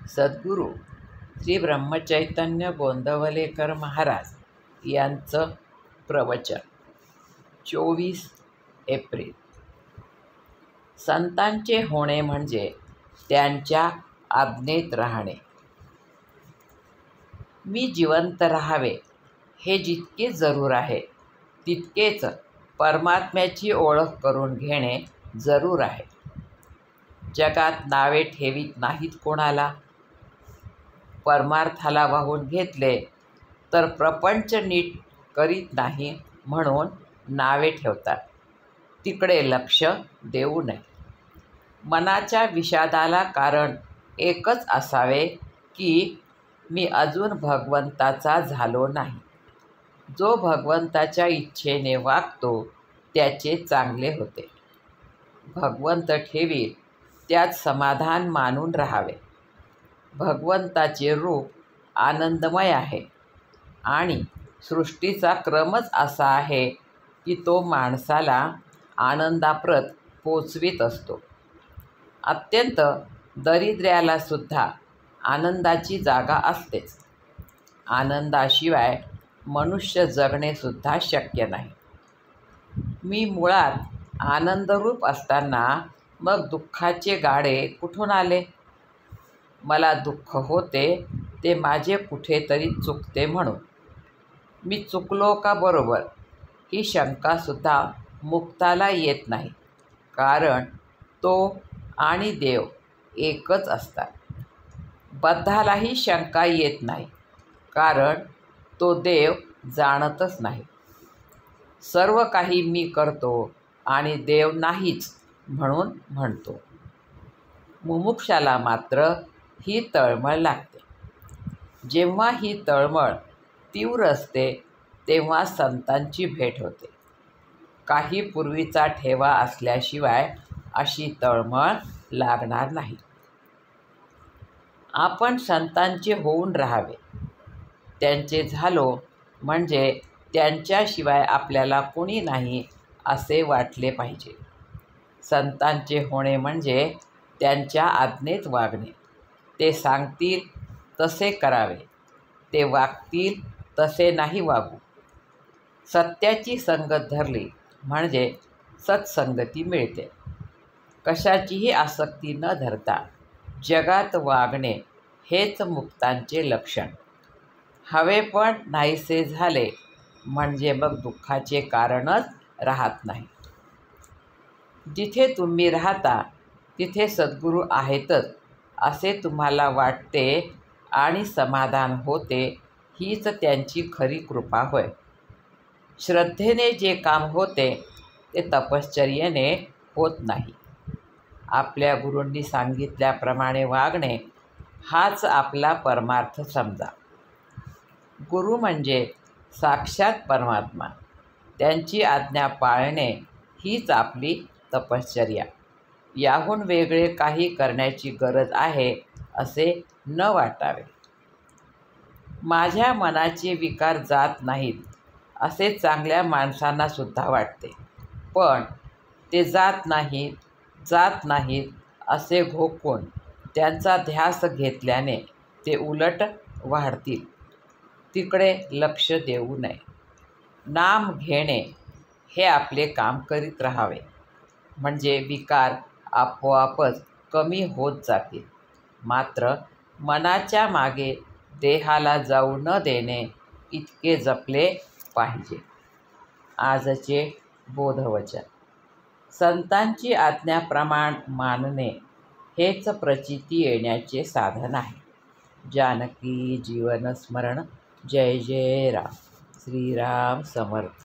सद्गुरू श्री ब्रह्मचैतन्य गोंदवलेकर महाराज यांचं प्रवचन 24 एप्रिल. संतांचे होणे म्हणजे त्यांच्या आज्ञेत राहणे. मी जिवंत राहावे हे जितके जरूर आहे तितकेच परमात्म्याची ओळख करून घेणे जरूर आहे. जगात नावे ठेवीत नाहीत कोणाला. परमार्थाला वाहून घेतले तर प्रपंच नीट करीत नाही म्हणून नावे ठेवतात. तिकडे लक्ष देऊ नये. मनाच्या विषादाला कारण एकच असावे की मी अजून भगवंताचा झालो नाही. जो भगवंताच्या इच्छेने वागतो त्याचे चांगले होते. भगवंत ठेवील त्यात समाधान मानून राहावे. भगवंताचे रूप आनंदमय आहे आणि सृष्टीचा क्रमच असा आहे की तो माणसाला आनंदाप्रत पोचवीत असतो. अत्यंत दारिद्र्याला सुद्धा आनंदाची जागा असतेच. आनंदाशिवाय मनुष्य जगणे सुद्धा शक्य नाही. मी मुळात आनंदरूप असताना मग दुःखाचे गाडे कुठून आले? मला दुःख होते ते माझे कुठेतरी चुकते म्हणून. मी चुकलो का बरोबर ही शंकासुद्धा मुक्ताला येत नाही, कारण तो आणि देव एकच असतात. बद्धालाही शंका येत नाही, कारण तो देव जाणतच नाही. सर्व काही मी करतो आणि देव नाहीच म्हणून म्हणतो. मुमुक्षाला मात्र ही तळमळ लागते. जेव्हा ही तळमळ तीव्र असते तेव्हा संतांची भेट होते. काही पूर्वीचा ठेवा असल्याशिवाय अशी तळमळ लागणार नाही. आपण संतांचे होऊन राहावे. त्यांचे झालो म्हणजे त्यांच्याशिवाय आपल्याला कुणी नाही असे वाटले पाहिजे. संतांचे होणे म्हणजे त्यांच्या आज्ञेत वागणे. ते सांगतील तसे करावे. ते वागतील तसे नाही वागू. सत्याची संगत धरली म्हणजे सत्संगती मिळते. कशाचीही आसक्ती न धरता जगात वागणे हेच मुक्तांचे लक्षण. हवे पण नाहीसे झाले म्हणजे मग दुःखाचे कारणच राहत नाही. जिथे तुम्ही राहता तिथे सद्गुरू आहेतच असे तुम्हाला वाटते आणि समाधान होते, हीच त्यांची खरी कृपा होय. श्रद्धेने जे काम होते ते तपश्चर्येने होत नाही. आपल्या गुरूंनी सांगितल्याप्रमाणे वागणे हाच आपला परमार्थ समजा. गुरु म्हणजे साक्षात परमात्मा. त्यांची आज्ञा पाळणे हीच आपली तपश्चर्या. याहून वेगळे काही करण्याची गरज आहे असे न वाटावे. माझ्या मनाचे विकार जात नाहीत असे चांगल्या माणसांना सुद्धा वाटते. पण ते जात नाहीत असे घोकून त्यांचा ध्यास घेतल्याने ते उलट वाढतील. तिकडे लक्ष देऊ नये. नाम घेणे हे आपले काम करीत राहावे म्हणजे विकार आपोआपच कमी होत जातील. मात्र मनाच्या मागे देहाला जाऊ न देणे इतके जपले पाहिजे. आजचे बोधवचन. संतांची आज्ञाप्रमाण मानणे हेच प्रचिती येण्याचे साधन आहे. जानकी जीवन स्मरण. जय जय राम. श्रीराम समर्थ.